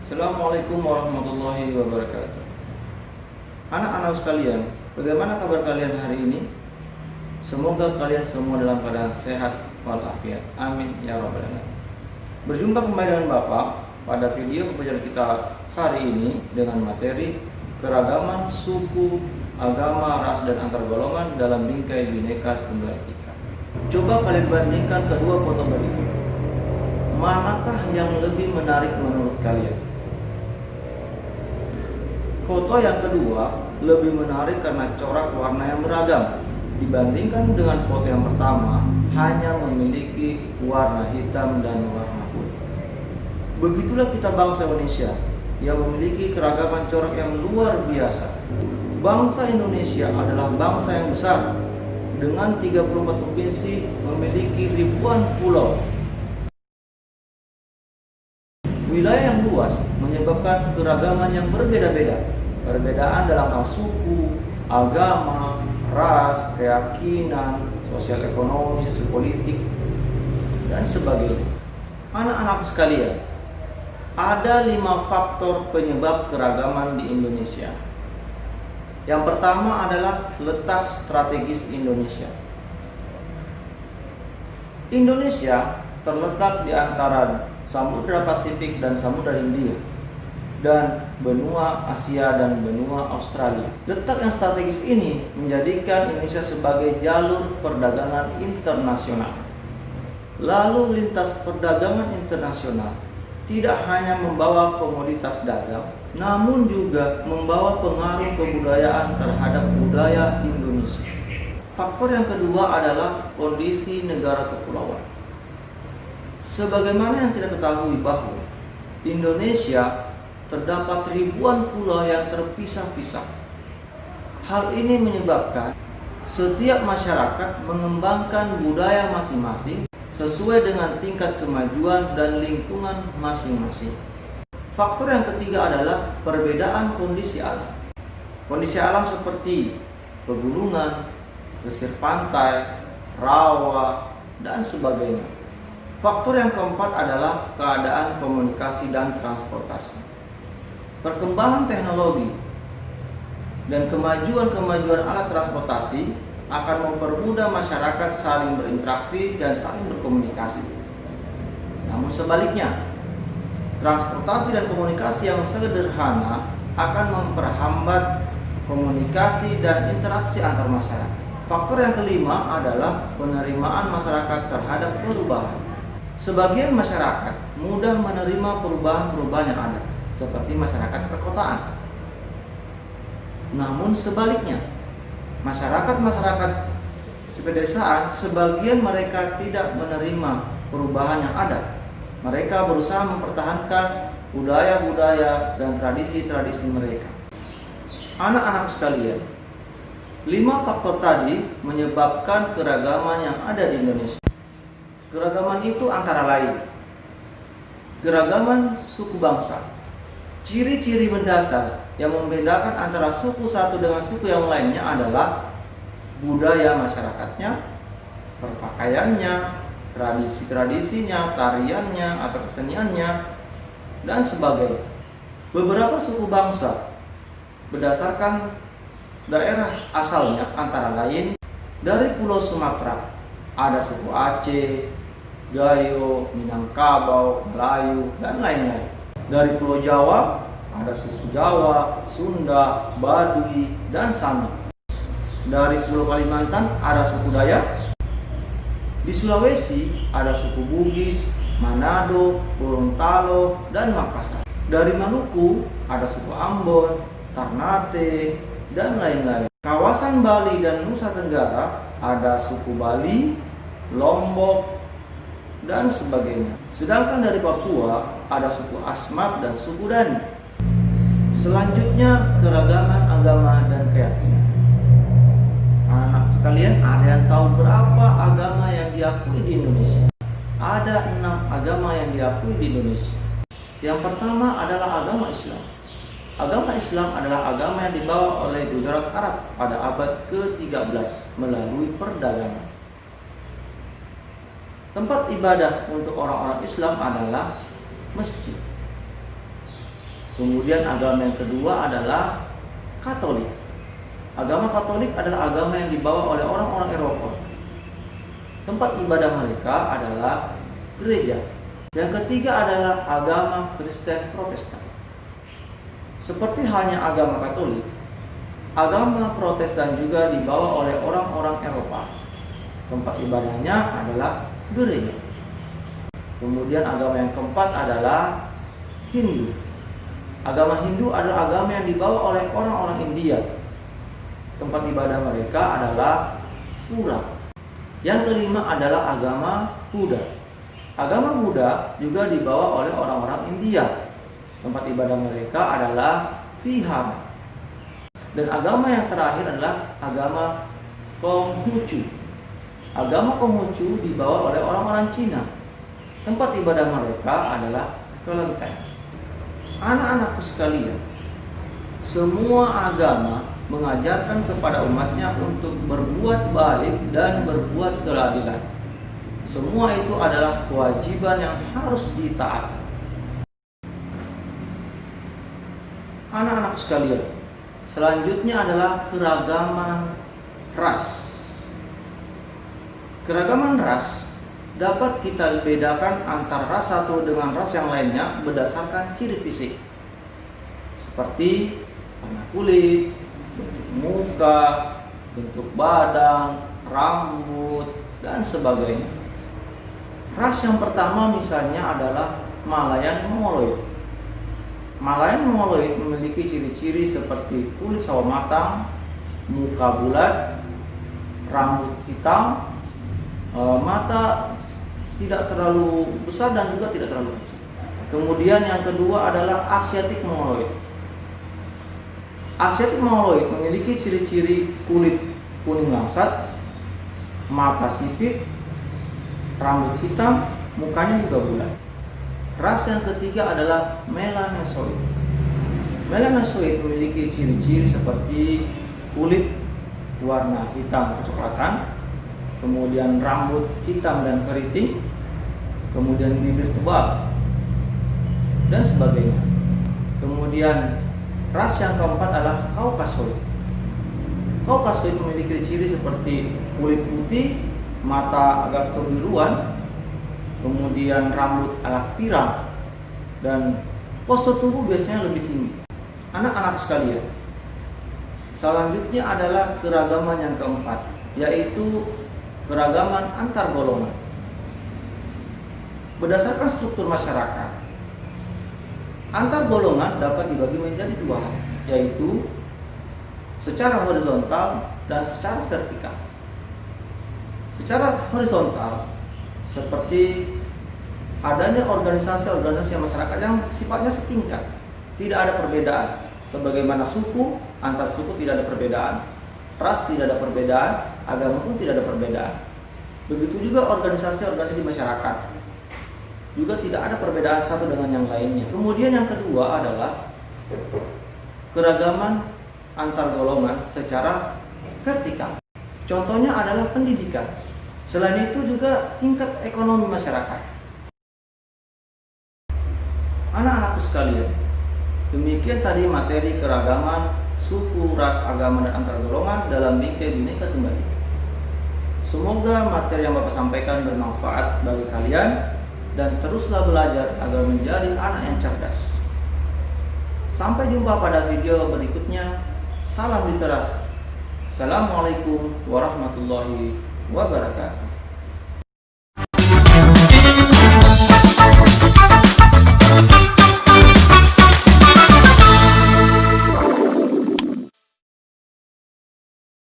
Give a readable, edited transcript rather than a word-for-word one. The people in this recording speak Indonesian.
Assalamualaikum warahmatullahi wabarakatuh. Anak-anak sekalian, bagaimana kabar kalian hari ini? Semoga kalian semua dalam keadaan sehat walafiat. Amin ya rabbal alamin. Berjumpa kembali dengan Bapak pada video pembelajaran kita hari ini dengan materi keragaman suku, agama, ras dan antar golongan dalam bingkai Bhinneka Tunggal Ika. Coba kalian bandingkan kedua foto berikut. Manakah yang lebih menarik menurut kalian? Foto yang kedua lebih menarik karena corak warna yang beragam dibandingkan dengan foto yang pertama hanya memiliki warna hitam dan warna putih. Begitulah kita bangsa Indonesia yang memiliki keragaman corak yang luar biasa. Bangsa Indonesia adalah bangsa yang besar dengan 34 provinsi, memiliki ribuan pulau. Wilayah yang luas menyebabkan keragaman yang berbeda-beda. Perbedaan dalam hal suku, agama, ras, keyakinan, sosial ekonomi, sosial politik, dan sebagainya. Anak-anak sekalian, ada 5 faktor penyebab keragaman di Indonesia. Yang pertama adalah letak strategis Indonesia. Indonesia terletak di antara Samudra Pasifik dan Samudra Hindia, dan benua Asia dan benua Australia. Letak yang strategis ini menjadikan Indonesia sebagai jalur perdagangan internasional. Lalu lintas perdagangan internasional tidak hanya membawa komoditas dagang, namun juga membawa pengaruh kebudayaan terhadap budaya Indonesia. Faktor yang kedua adalah kondisi negara kepulauan. Sebagaimana yang kita ketahui bahwa Indonesia terdapat ribuan pulau yang terpisah-pisah. Hal ini menyebabkan setiap masyarakat mengembangkan budaya masing-masing sesuai dengan tingkat kemajuan dan lingkungan masing-masing. Faktor yang ketiga adalah perbedaan kondisi alam. Kondisi alam seperti pegunungan, pesisir pantai, rawa, dan sebagainya. Faktor yang keempat adalah keadaan komunikasi dan transportasi. Perkembangan teknologi dan kemajuan alat transportasi akan mempermudah masyarakat saling berinteraksi dan saling berkomunikasi. Namun sebaliknya, transportasi dan komunikasi yang sederhana akan memperhambat komunikasi dan interaksi antar masyarakat. Faktor yang kelima adalah penerimaan masyarakat terhadap perubahan. Sebagian masyarakat mudah menerima perubahan-perubahan yang ada, seperti masyarakat perkotaan. Namun sebaliknya, masyarakat sepedesaan, sebagian mereka tidak menerima perubahan yang ada. Mereka berusaha mempertahankan budaya-budaya dan tradisi-tradisi mereka. Anak-anak sekalian, 5 faktor tadi menyebabkan keragaman yang ada di Indonesia. Keragaman itu antara lain keragaman suku bangsa. Ciri-ciri mendasar yang membedakan antara suku satu dengan suku yang lainnya adalah budaya masyarakatnya, perpakaiannya, tradisi-tradisinya, tariannya atau keseniannya, dan sebagainya. Beberapa suku bangsa berdasarkan daerah asalnya antara lain dari Pulau Sumatera ada suku Aceh, Gayo, Minangkabau, Melayu, dan lain-lain. Dari Pulau Jawa ada suku Jawa, Sunda, Baduy, dan Sami. Dari Pulau Kalimantan ada suku Dayak. Di Sulawesi ada suku Bugis, Manado, Gorontalo, dan Makassar. Dari Maluku ada suku Ambon, Ternate, dan lain-lain. Kawasan Bali dan Nusa Tenggara ada suku Bali, Lombok, dan sebagainya. Sedangkan dari Papua ada suku Asmat dan suku Dani. Selanjutnya keragaman agama dan keyakinan. Anak sekalian, ada yang tahu berapa agama yang diakui di Indonesia? Ada 6 agama yang diakui di Indonesia. Yang pertama adalah agama Islam. Agama Islam adalah agama yang dibawa oleh Gujarat Arab pada abad ke-13 melalui perdagangan. Tempat ibadah untuk orang-orang Islam adalah masjid. Kemudian agama yang kedua adalah Katolik. Agama Katolik adalah agama yang dibawa oleh orang-orang Eropa. Tempat ibadah mereka adalah gereja. Yang ketiga adalah agama Kristen Protestan. Seperti halnya agama Katolik, agama Protestan juga dibawa oleh orang-orang Eropa. Tempat ibadahnya adalah gereja. Kemudian agama yang keempat adalah Hindu. Agama Hindu adalah agama yang dibawa oleh orang-orang India. Tempat ibadah mereka adalah Pura. Yang kelima adalah agama Buddha. Agama Buddha juga dibawa oleh orang-orang India. Tempat ibadah mereka adalah Vihara. Dan agama yang terakhir adalah agama Konghucu. Agama Konghucu dibawa oleh orang-orang Cina. Tempat ibadah mereka adalah Kelenteng. Anak-anakku sekalian, semua agama mengajarkan kepada umatnya untuk berbuat baik dan berbuat keadilan. Semua itu adalah kewajiban yang harus ditaati. Anak-anakku sekalian, selanjutnya adalah keragaman ras. Keragaman ras dapat kita bedakan antara ras satu dengan ras yang lainnya berdasarkan ciri fisik, seperti warna kulit, bentuk muka, bentuk badan, rambut, dan sebagainya. Ras yang pertama misalnya adalah Malayan Mongoloid. Malayan Mongoloid memiliki ciri-ciri seperti kulit sawo matang, muka bulat, rambut hitam, mata tidak terlalu besar dan juga tidak terlalu kecil. Kemudian yang kedua adalah Asiatic Mongoloid. Asiatic Mongoloid memiliki ciri-ciri kulit kuning langsat, mata sipit, rambut hitam, mukanya juga bulat. Ras yang ketiga adalah Melanesoid. Melanesoid memiliki ciri-ciri seperti kulit warna hitam kecoklatan, kemudian rambut hitam dan keriting, kemudian bibir tebal, dan sebagainya. Kemudian ras yang keempat adalah Kaukasoid. Kaukasoid memiliki ciri seperti kulit putih, mata agak kebiruan, kemudian rambut agak pirang, dan postur tubuh biasanya lebih tinggi. Anak-anak sekalian, selanjutnya adalah keragaman yang keempat, yaitu keragaman antar golongan. Berdasarkan struktur masyarakat, antar golongan dapat dibagi menjadi dua hal, yaitu secara horizontal dan secara vertikal. Secara horizontal seperti adanya organisasi-organisasi masyarakat yang sifatnya setingkat, tidak ada perbedaan. Sebagaimana suku, antar suku tidak ada perbedaan, ras tidak ada perbedaan, agama pun tidak ada perbedaan. Begitu juga organisasi-organisasi di masyarakat, juga tidak ada perbedaan satu dengan yang lainnya. Kemudian yang kedua adalah keragaman antar golongan secara vertikal. Contohnya adalah pendidikan. Selain itu juga tingkat ekonomi masyarakat. Anak-anakku sekalian, demikian tadi materi keragaman suku, ras, agama, dan antar golongan dalam bingkai Bhinneka Tunggal Ika. Semoga materi yang Bapak sampaikan bermanfaat bagi kalian dan teruslah belajar agar menjadi anak yang cerdas. Sampai jumpa pada video berikutnya. Salam literasi. Assalamualaikum warahmatullahi wabarakatuh.